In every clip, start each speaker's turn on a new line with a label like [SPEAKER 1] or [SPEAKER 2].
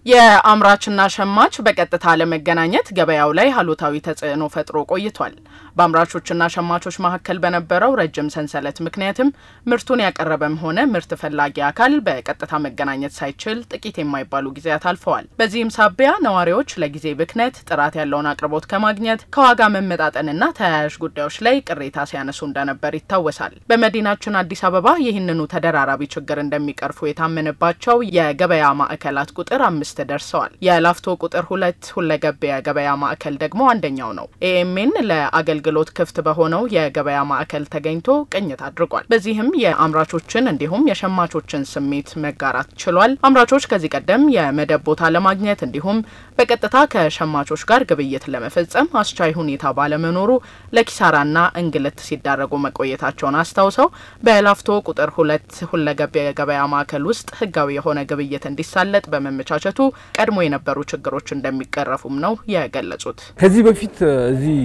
[SPEAKER 1] የአምራችና ሸማች በቀጥታ ለመገናኘት ገበያው ላይ ሀሉታዊ ተጽዕኖ ፈጥሮ ቆይቷል። በአምራቾችና ሸማቾች መካከል በነበረው ረጅም ሰንሰለት ምክንያትም ምርቱን ያቀረበም ሆነ ምርት ፈላጊ አካል በቀጥታ መገናኘት ሳይችል ጥቂት የማይባሉ ጊዜያት አልፈዋል። በዚህም ሳቢያ ነዋሪዎች ለጊዜ ብክነት፣ ጥራት ያለውን አቅርቦት ከማግኘት፣ ከዋጋ መመጣጠንና ተያያዥ ጉዳዮች ላይ ቅሬታ ሲያነሱ እንደነበር ይታወሳል። በመዲናችን አዲስ አበባ ይህንኑ ተደራራቢ ችግር እንደሚቀርፉ የታመነባቸው የገበያ ማዕከላት ቁጥር 5 ደርሰዋል። የላፍቶ ቁጥር 2 ሁለገብ የገበያ ማዕከል ደግሞ አንደኛው ነው። ኤኤምኤን ለአገልግሎት ክፍት በሆነው የገበያ ማዕከል ተገኝቶ ቅኝት አድርጓል። በዚህም የአምራቾችን እንዲሁም የሸማቾችን ስሜት መጋራት ችሏል። አምራቾች ከዚህ ቀደም የመደብ ቦታ ለማግኘት እንዲሁም በቀጥታ ከሸማቾች ጋር ግብይት ለመፈጸም አስቻይ ሁኔታ ባለመኖሩ ለኪሳራና እንግልት ሲዳረጉ መቆየታቸውን አስታውሰው በላፍቶ ቁጥር 2 ሁለገብ የገበያ ማዕከል ውስጥ ህጋዊ የሆነ ግብይት እንዲሳለጥ በመመቻቸቱ ቀድሞ የነበሩ ችግሮች እንደሚቀረፉም ነው የገለጹት።
[SPEAKER 2] ከዚህ በፊት እዚህ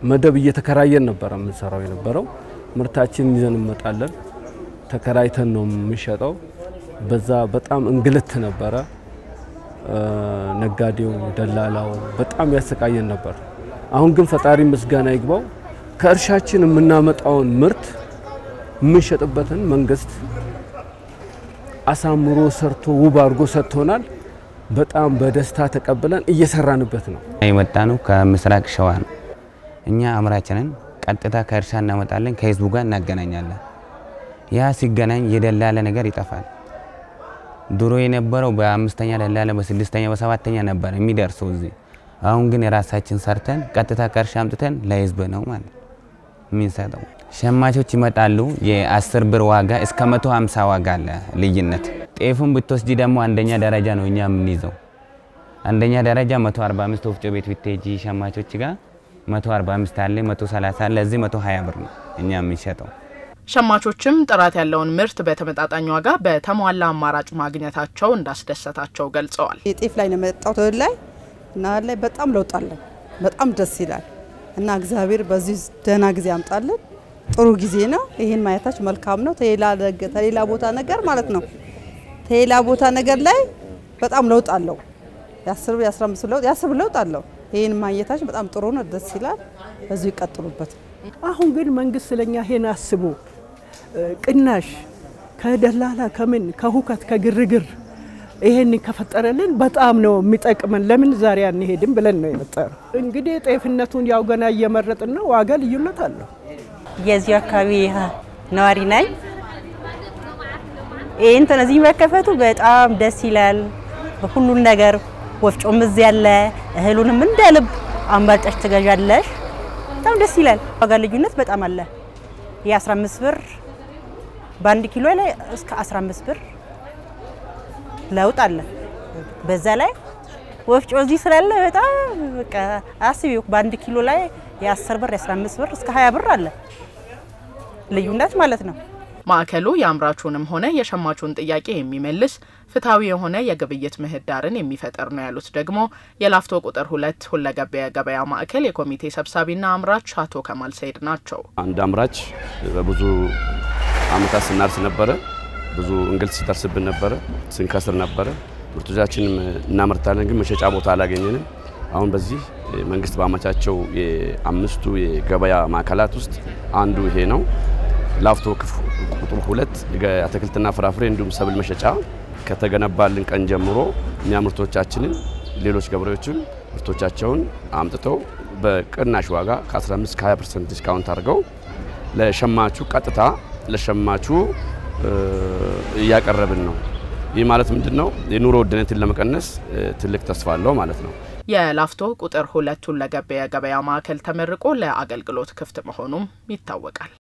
[SPEAKER 2] መደብ እየተከራየን ነበር የምንሰራው የነበረው። ምርታችንን ይዘን እንመጣለን፣ ተከራይተን ነው የምንሸጠው። በዛ በጣም እንግልት ነበረ። ነጋዴው፣ ደላላው በጣም ያሰቃየን ነበር። አሁን ግን ፈጣሪ ምስጋና ይግባው ከእርሻችን የምናመጣውን ምርት የምንሸጥበትን መንግስት አሳምሮ ሰርቶ ውብ አድርጎ ሰጥቶናል። በጣም በደስታ ተቀበለን እየሰራንበት ነው።
[SPEAKER 3] የመጣነው ከምስራቅ ሸዋ ነው። እኛ አምራችንን ቀጥታ ከእርሻ እናመጣለን፣ ከህዝቡ ጋር እናገናኛለን። ያ ሲገናኝ የደላለ ነገር ይጠፋል። ድሮ የነበረው በ5ኛ ደላለ በ6ኛ በ7ኛ ነበር የሚደርሰው እዚህ። አሁን ግን የራሳችን ሰርተን ቀጥታ ከእርሻ አምጥተን ለህዝብ ነው ማለት ምንሰጠው። ሸማቾች ይመጣሉ። የ10 ብር ዋጋ እስከ 150 ዋጋ አለ ልዩነት። ጤፉን ብትወስጂ ደግሞ አንደኛ ደረጃ ነው እኛ የምንይዘው። አንደኛ ደረጃ 145 ወፍጮ ቤት ብትሄጂ ሸማቾች ጋር 145 አለ፣ 130 አለ፣ እዚህ 120 ብር ነው እኛ የምንሸጠው።
[SPEAKER 1] ሸማቾችም ጥራት ያለውን ምርት በተመጣጣኝ ዋጋ በተሟላ አማራጭ ማግኘታቸው እንዳስደሰታቸው ገልጸዋል።
[SPEAKER 4] የጤፍ ላይ ነው መጣው ተወላይ እና ላይ በጣም ለውጥ አለ። በጣም ደስ ይላል እና እግዚአብሔር በዚህ ደህና ጊዜ ያምጣልን። ጥሩ ጊዜ ነው። ይሄን ማየታች መልካም ነው። ተሌላ ቦታ ነገር ማለት ነው። ተሌላ ቦታ ነገር ላይ በጣም ለውጥ አለው። የ10 የ15 ለውጥ የ10 ለውጥ አለው። ይሄን ማየታች በጣም ጥሩ ነው። ደስ ይላል። በዚህ ይቀጥሉበት።
[SPEAKER 5] አሁን ግን መንግስት ስለኛ ሄን አስቦ ቅናሽ ከደላላ ከምን ከሁከት ከግርግር ይሄን ከፈጠረልን በጣም ነው የሚጠቅመን። ለምን ዛሬ አንሄድም ብለን ነው የመጣነው። እንግዲህ ጤፍነቱን ያው ገና እየመረጥን ነው። ዋጋ ልዩነት አለው።
[SPEAKER 6] የዚህ አካባቢ ነዋሪ ነኝ። እዚህ መከፈቱ በጣም ደስ ይላል። በሁሉ ነገር ወፍጮም እዚህ ያለ እህሉንም እንደልብ አምባልጠሽ ትገዣለሽ። በጣም ደስ ይላል። ዋጋ ልዩነት በጣም አለ። የ15 ብር በ1 ኪሎ ላይ እስከ 15 ብር ለውጥ አለ። በዛ ላይ ወፍጮ እዚህ ስላለ በጣም በቃ አስቢው በ1 ኪሎ ላይ የ10 ብር የ15 ብር እስከ 20 ብር አለ ልዩነት ማለት ነው።
[SPEAKER 1] ማዕከሉ የአምራቹንም ሆነ የሸማቹን ጥያቄ የሚመልስ ፍትሃዊ የሆነ የግብይት ምህዳርን የሚፈጠር ነው ያሉት ደግሞ የላፍቶ ቁጥር 2 ሁለገብ የገበያ ማዕከል የኮሚቴ ሰብሳቢና አምራች አቶ ከማል ሰይድ ናቸው።
[SPEAKER 7] አንድ አምራች በብዙ አመታት ስናርስ ነበረ፣ ብዙ እንግልት ሲደርስብን ነበረ፣ ስንከስር ነበረ። ምርቶቻችንን እናመርታለን ግን መሸጫ ቦታ አላገኘንም። አሁን በዚህ መንግስት ባመቻቸው የ5ቱ የገበያ ማዕከላት ውስጥ አንዱ ይሄ ነው። ላፍቶ ቁጥር 2 አትክልትና ፍራፍሬ እንዲሁም ሰብል መሸጫ ከተገነባልን ቀን ጀምሮ ምርቶቻችንን ሌሎች ገበሬዎችም ምርቶቻቸውን አምጥተው በቅናሽ ዋጋ ከ15 ከ20% ዲስካውንት አድርገው ለሸማቹ ቀጥታ ለሸማቹ እያቀረብን ነው። ይህ ማለት ምንድነው? የኑሮ ውድነትን ለመቀነስ ትልቅ ተስፋ አለው ማለት ነው።
[SPEAKER 1] የላፍቶ ቁጥር 2 ሁለገብ የገበያ ማዕከል ተመርቆ ለአገልግሎት ክፍት መሆኑም ይታወቃል።